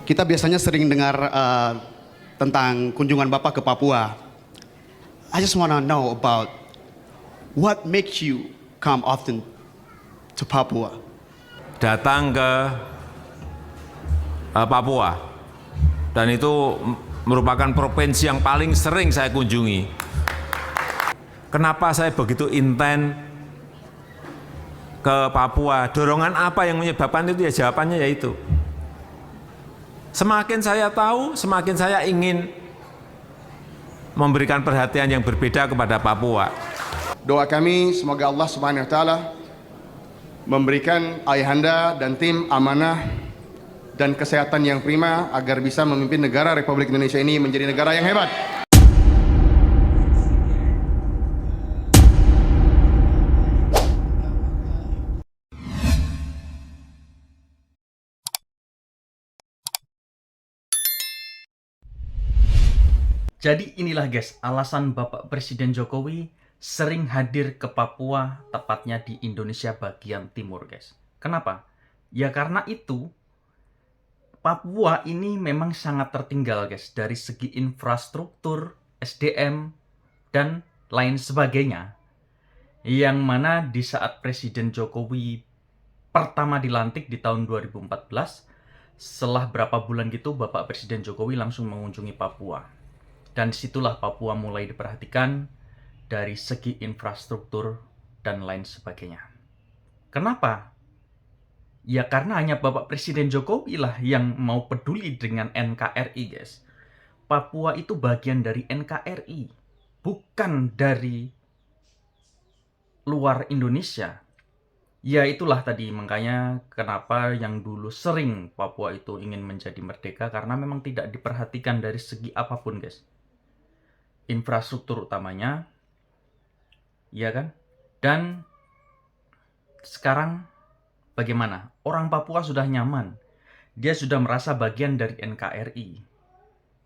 Kita biasanya sering dengar tentang kunjungan Bapak ke Papua. I just want to know about what makes you come often to Papua. Datang ke Papua, dan itu merupakan provinsi yang paling sering saya kunjungi. Kenapa saya begitu intent ke Papua? Dorongan apa yang menyebabkan itu? Ya jawabannya yaitu, semakin saya tahu, semakin saya ingin memberikan perhatian yang berbeda kepada Papua. Doa kami semoga Allah Subhanahu wa taala memberikan ayahanda dan tim amanah dan kesehatan yang prima agar bisa memimpin negara Republik Indonesia ini menjadi negara yang hebat. Jadi inilah guys, alasan Bapak Presiden Jokowi sering hadir ke Papua, tepatnya di Indonesia bagian timur guys. Kenapa? Ya karena itu, Papua ini memang sangat tertinggal guys, dari segi infrastruktur, SDM, dan lain sebagainya. Yang mana di saat Presiden Jokowi pertama dilantik di tahun 2014, setelah berapa bulan gitu Bapak Presiden Jokowi langsung mengunjungi Papua. Dan disitulah Papua mulai diperhatikan dari segi infrastruktur dan lain sebagainya. Kenapa? Ya karena hanya Bapak Presiden Jokowi lah yang mau peduli dengan NKRI guys. Papua itu bagian dari NKRI, bukan dari luar Indonesia. Ya itulah tadi makanya kenapa yang dulu sering Papua itu ingin menjadi merdeka, karena memang tidak diperhatikan dari segi apapun guys. Infrastruktur utamanya, ya kan? Dan sekarang bagaimana? Orang Papua sudah nyaman. Dia sudah merasa bagian dari NKRI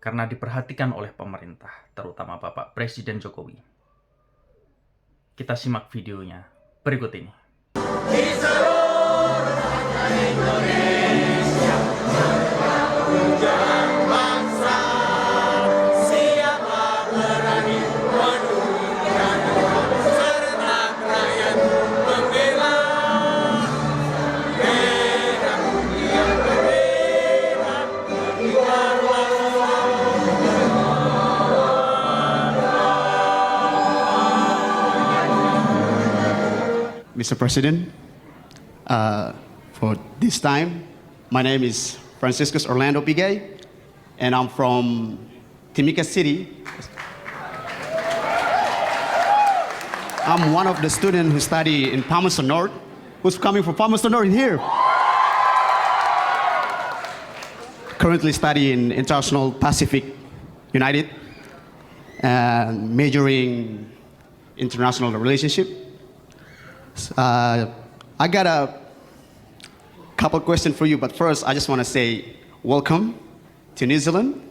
karena diperhatikan oleh pemerintah, terutama Bapak Presiden Jokowi. Kita simak videonya berikut ini. Mr. President, for this time, my name is Franciscus Orlando Pigay, and I'm from Timika City. I'm one of the students who study in Palmerston North. Who's coming from Palmerston North here? Currently studying International Pacific United and majoring international relationship. I got a couple questions for you, but first I just want to say welcome to New Zealand,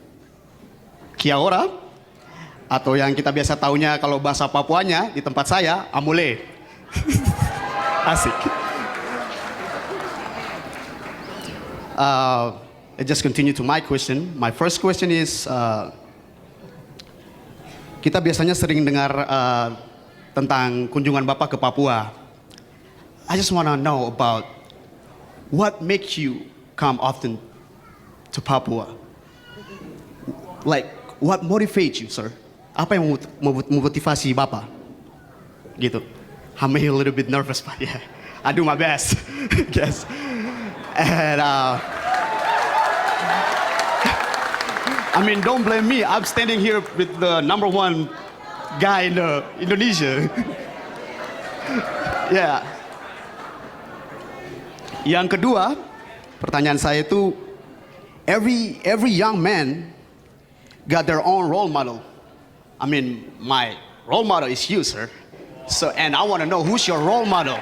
Kia ora, atau yang kita biasa taunya kalau bahasa Papuanya di tempat saya, amule. Asik. I just continue to my question. My first question is, kita biasanya sering dengar tentang kunjungan Bapak ke Papua. I just want to know about what makes you come often to Papua. Like, what motivates you, sir? Apa yang memotivasi Bapak? Gitu. I'm a little bit nervous, but yeah, I do my best. Yes. And I mean, don't blame me. I'm standing here with the #1 guy in Indonesia. Yeah. Yang kedua, pertanyaan saya itu, every young man got their own role model. I mean, my role model is you, sir. So, and I want to know who's your role model.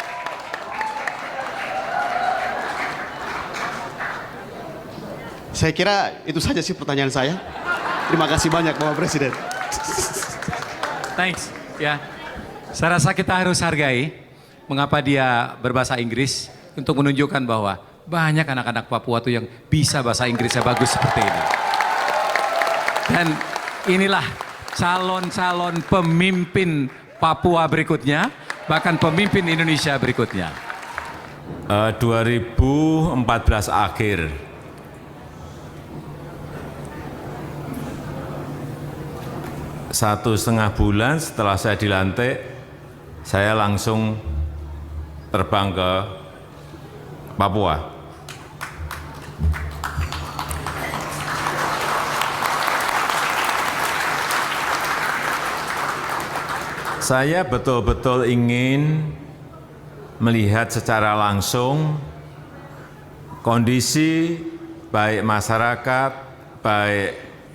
Saya kira itu saja sih pertanyaan saya. Terima kasih banyak Bapak Presiden. Thanks. Ya, saya rasa kita harus hargai mengapa dia berbahasa Inggris untuk menunjukkan bahwa banyak anak-anak Papua tuh yang bisa bahasa Inggrisnya bagus seperti ini. Dan inilah calon-calon pemimpin Papua berikutnya, bahkan pemimpin Indonesia berikutnya. 2014 akhir, satu setengah bulan setelah saya dilantik, saya langsung terbang ke Papua. Saya betul-betul ingin melihat secara langsung kondisi baik masyarakat, baik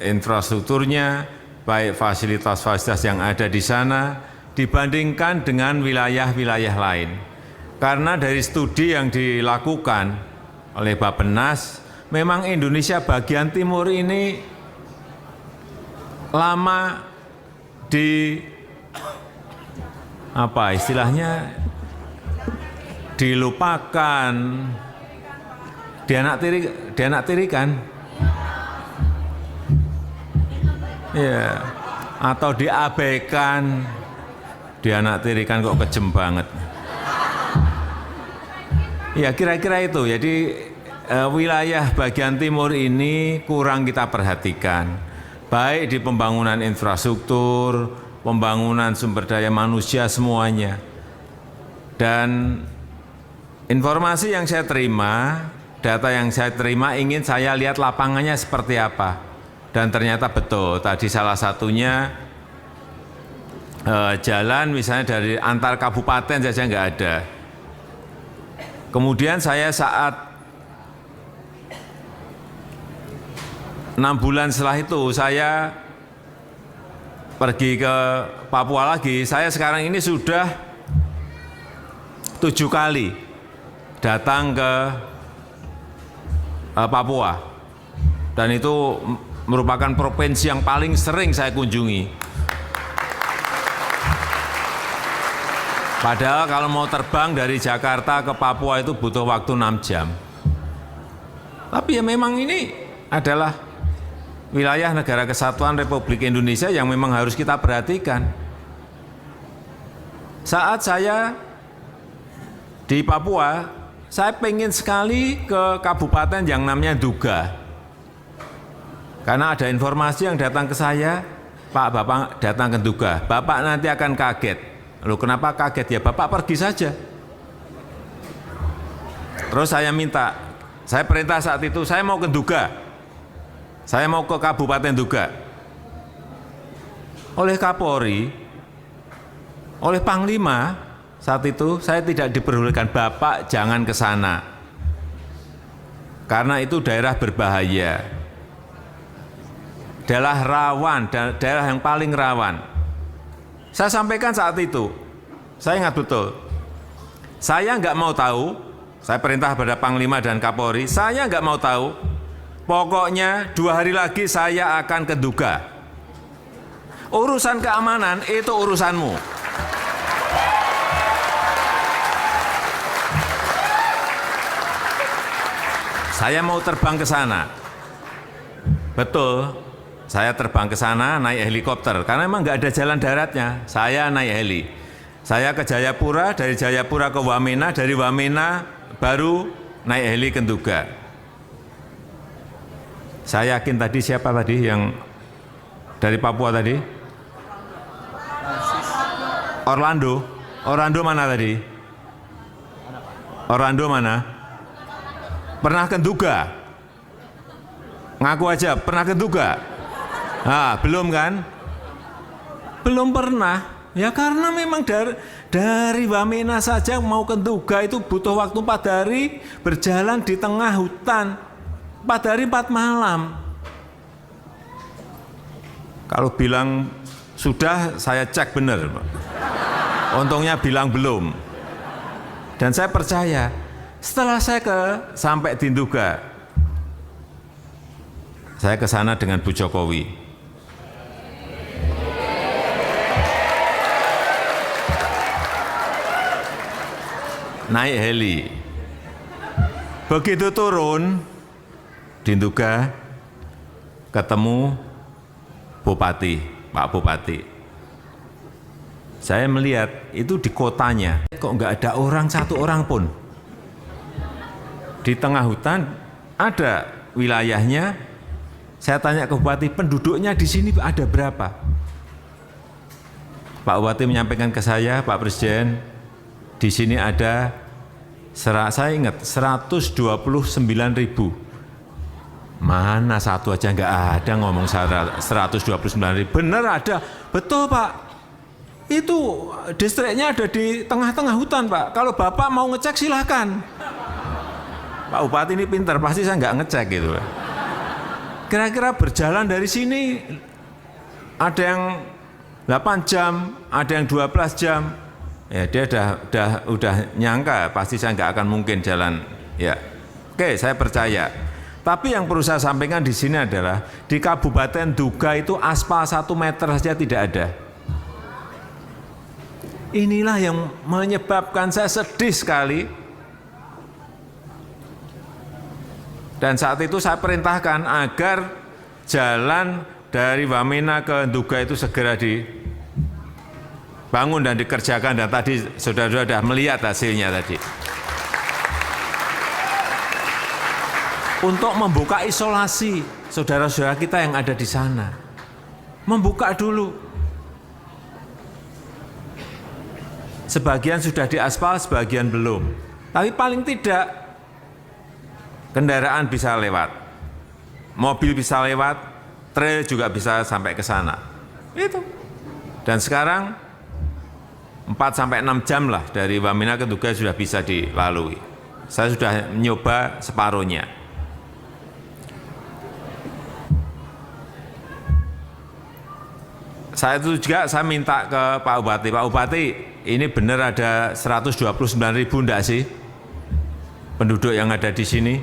infrastrukturnya, baik fasilitas-fasilitas yang ada di sana dibandingkan dengan wilayah-wilayah lain. Karena dari studi yang dilakukan oleh Bappenas, memang Indonesia bagian timur ini lama di apa istilahnya dilupakan, dianaktirikan, ya, atau diabaikan, dianaktirikan kok kejem banget. Ya kira-kira itu. Jadi wilayah bagian timur ini kurang kita perhatikan, baik di pembangunan infrastruktur, pembangunan sumber daya manusia semuanya. Dan informasi yang saya terima, data yang saya terima ingin saya lihat lapangannya seperti apa. Dan ternyata betul, tadi salah satunya jalan misalnya dari antar kabupaten saja nggak ada. Kemudian saya saat 6 bulan setelah itu saya pergi ke Papua lagi. Saya sekarang ini sudah 7 kali datang ke Papua, dan itu merupakan provinsi yang paling sering saya kunjungi. Padahal kalau mau terbang dari Jakarta ke Papua itu butuh waktu 6 jam. Tapi ya memang ini adalah wilayah Negara Kesatuan Republik Indonesia yang memang harus kita perhatikan. Saat saya di Papua, saya pengen sekali ke kabupaten yang namanya Duga. Karena ada informasi yang datang ke saya, Pak, Bapak datang ke Duga, Bapak nanti akan kaget. Loh kenapa kaget? Ya Bapak pergi saja. Terus saya minta, saya perintah saat itu, saya mau ke Duga. Saya mau ke Kabupaten Duga. Oleh Kapolri, oleh Panglima, saat itu saya tidak diperbolehkan, Bapak jangan ke sana. Karena itu daerah berbahaya. Daerah rawan, daerah yang paling rawan. Saya sampaikan saat itu, saya ingat betul. Saya nggak mau tahu, saya perintah pada Panglima dan Kapolri, saya nggak mau tahu. Pokoknya 2 hari lagi saya akan ke Duga. Urusan keamanan itu urusanmu. Saya mau terbang ke sana. Betul, saya terbang ke sana naik helikopter karena memang nggak ada jalan daratnya. Saya naik heli. Saya ke Jayapura, dari Jayapura ke Wamena, dari Wamena baru naik heli ke Duga. Saya yakin tadi siapa tadi yang dari Papua tadi? Orlando. Orlando mana tadi? Orlando mana? Pernah ke Duga? Ngaku aja, pernah ke Duga? Ah, belum kan? Belum pernah. Ya karena memang dari Wamena saja mau ke Duga itu butuh waktu 4 hari berjalan di tengah hutan. 4 hari 4 malam. Kalau bilang sudah, saya cek benar. Untungnya bilang belum. Dan saya percaya, setelah saya sampai di Duga, saya ke sana dengan Bu Jokowi. Naik heli. Begitu turun di Nduga, ketemu Bupati, Pak Bupati. Saya melihat itu di kotanya, kok nggak ada orang, satu orang pun. Di tengah hutan ada wilayahnya. Saya tanya ke Bupati, penduduknya di sini ada berapa? Pak Bupati menyampaikan ke saya, Pak Presiden, di sini ada, saya ingat, 129.000. Mana satu aja nggak ada ngomong 129.000. Bener ada, betul Pak. Itu distriknya ada di tengah-tengah hutan Pak. Kalau Bapak mau ngecek silahkan. Pak Bupati ini pintar, pasti saya nggak ngecek gitu. Kira-kira berjalan dari sini ada yang 8 jam, ada yang 12 jam. Ya dia udah nyangka pasti saya nggak akan mungkin jalan. Ya, oke saya percaya. Tapi yang perlu saya sampaikan di sini adalah di Kabupaten Nduga itu aspal 1 meter saja tidak ada. Inilah yang menyebabkan saya sedih sekali. Dan saat itu saya perintahkan agar jalan dari Wamena ke Nduga itu segera dibangun dan dikerjakan. Dan tadi saudara-saudara sudah melihat hasilnya tadi. Untuk membuka isolasi saudara-saudara kita yang ada di sana. Membuka dulu. Sebagian sudah diaspal, sebagian belum. Tapi paling tidak kendaraan bisa lewat. Mobil bisa lewat, trail juga bisa sampai ke sana. Itu. Dan sekarang 4-6 jam lah dari Wamena ke Nduga sudah bisa dilalui. Saya sudah mencoba separuhnya. Saya itu juga saya minta ke Pak Bupati, Pak Bupati ini benar ada 129.000 enggak sih penduduk yang ada di sini?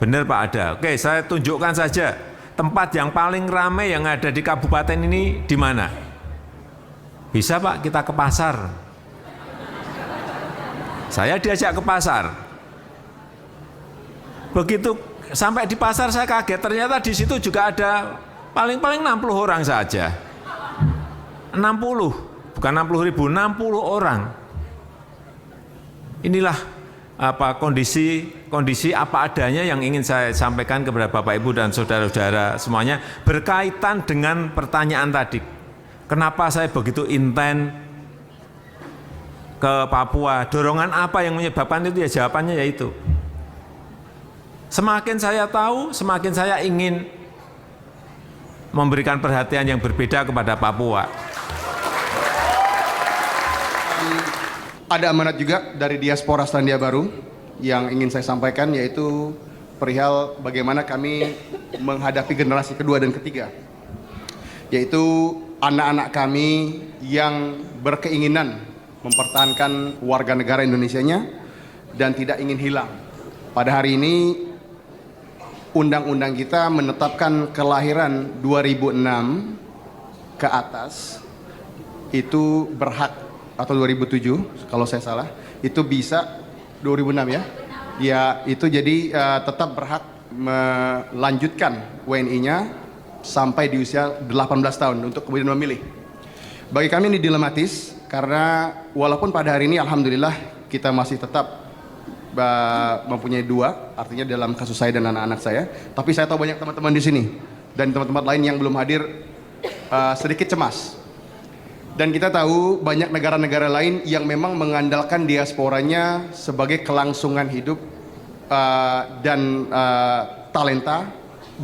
Benar Pak ada. Oke saya tunjukkan saja tempat yang paling ramai yang ada di kabupaten ini di mana? Bisa Pak kita ke pasar. Saya diajak ke pasar. Begitu sampai di pasar saya kaget, ternyata di situ juga ada paling-paling 60 orang saja. 60, bukan 60.000, 60 orang. Inilah kondisi apa adanya yang ingin saya sampaikan kepada Bapak Ibu dan saudara-saudara semuanya berkaitan dengan pertanyaan tadi. Kenapa saya begitu intent ke Papua? Dorongan apa yang menyebabkan itu? Ya jawabannya yaitu semakin saya tahu, semakin saya ingin memberikan perhatian yang berbeda kepada Papua. Ada amanat juga dari diaspora Selandia Baru yang ingin saya sampaikan, yaitu perihal bagaimana kami menghadapi generasi kedua dan ketiga, yaitu anak-anak kami yang berkeinginan mempertahankan warga negara Indonesianya dan tidak ingin hilang. Pada hari ini undang-undang kita menetapkan kelahiran 2006 ke atas itu berhak, atau 2007 kalau saya salah, itu bisa 2006 ya. Ya itu jadi tetap berhak melanjutkan WNI-nya sampai di usia 18 tahun untuk kemudian memilih. Bagi kami ini dilematis karena walaupun pada hari ini alhamdulillah kita masih tetap mempunyai 2, artinya dalam kasus saya dan anak-anak saya, tapi saya tahu banyak teman-teman di sini dan teman-teman lain yang belum hadir sedikit cemas. Dan kita tahu banyak negara-negara lain yang memang mengandalkan diasporanya sebagai kelangsungan hidup dan talenta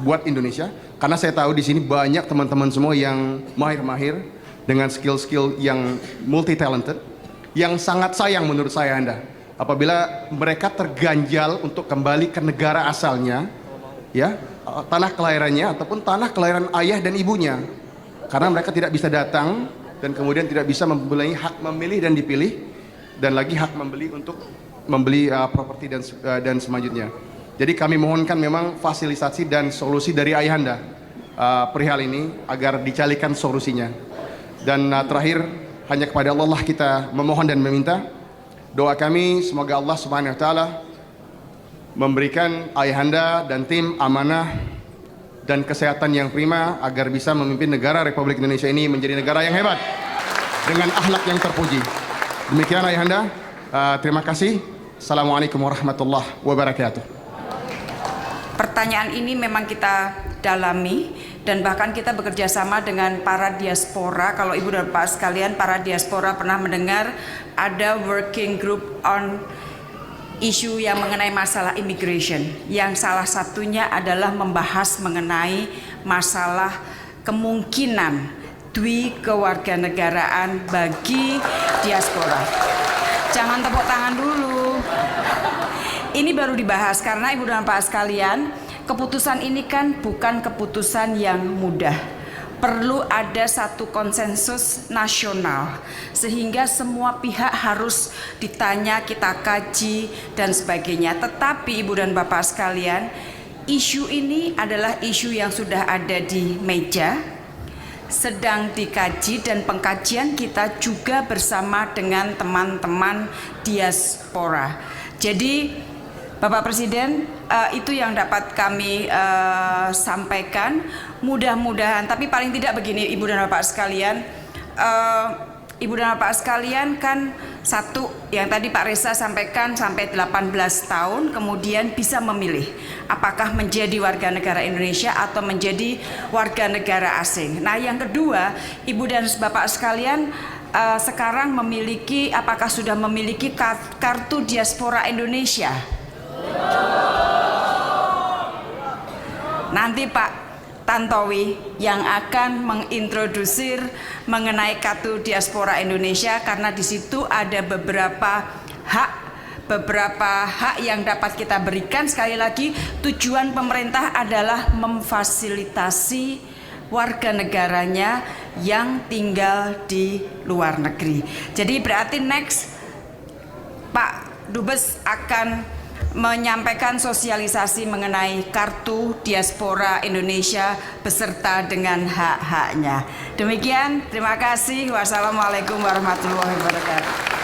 buat Indonesia. Karena saya tahu di sini banyak teman-teman semua yang mahir-mahir dengan skill-skill yang multi-talented, yang sangat sayang menurut saya Anda apabila mereka terganjal untuk kembali ke negara asalnya, ya, tanah kelahirannya ataupun tanah kelahiran ayah dan ibunya, karena mereka tidak bisa datang dan kemudian tidak bisa mempunyai hak memilih dan dipilih, dan lagi hak membeli untuk membeli properti dan selanjutnya. Jadi kami mohonkan memang fasilitasi dan solusi dari ayahanda perihal ini agar dicarikan solusinya. Dan terakhir hanya kepada Allah kita memohon dan meminta. Doa kami semoga Allah Subhanahu wa taala memberikan ayahanda dan tim amanah dan kesehatan yang prima agar bisa memimpin negara Republik Indonesia ini menjadi negara yang hebat dengan akhlak yang terpuji. Demikian ayahanda, terima kasih. Assalamualaikum warahmatullahi wabarakatuh. Pertanyaan ini memang kita dalami dan bahkan kita bekerja sama dengan para diaspora. Kalau Ibu dan Bapak sekalian, para diaspora pernah mendengar ada working group on isu yang mengenai masalah immigration, yang salah satunya adalah membahas mengenai masalah kemungkinan kewarganegaraan bagi diaspora. Jangan tepuk tangan dulu. Ini baru dibahas karena Ibu dan Bapak sekalian, keputusan ini kan bukan keputusan yang mudah. Perlu ada satu konsensus nasional sehingga semua pihak harus ditanya, kita kaji dan sebagainya. Tetapi Ibu dan Bapak sekalian, isu ini adalah isu yang sudah ada di meja, sedang dikaji, dan pengkajian kita juga bersama dengan teman-teman diaspora. Jadi Bapak Presiden, itu yang dapat kami sampaikan. Mudah-mudahan, tapi paling tidak begini Ibu dan Bapak sekalian, Ibu dan Bapak sekalian kan satu yang tadi Pak Reza sampaikan sampai 18 tahun kemudian bisa memilih apakah menjadi warga negara Indonesia atau menjadi warga negara asing. Nah yang kedua, Ibu dan Bapak sekalian sekarang memiliki, apakah sudah memiliki kartu diaspora Indonesia? Nanti Pak Tantowi yang akan mengintrodusir mengenai kartu diaspora Indonesia, karena di situ ada beberapa hak yang dapat kita berikan. Sekali lagi, tujuan pemerintah adalah memfasilitasi warga negaranya yang tinggal di luar negeri. Jadi berarti next Pak Dubes akan menyampaikan sosialisasi mengenai kartu diaspora Indonesia beserta dengan hak-haknya. Demikian, terima kasih. Wassalamualaikum warahmatullahi wabarakatuh.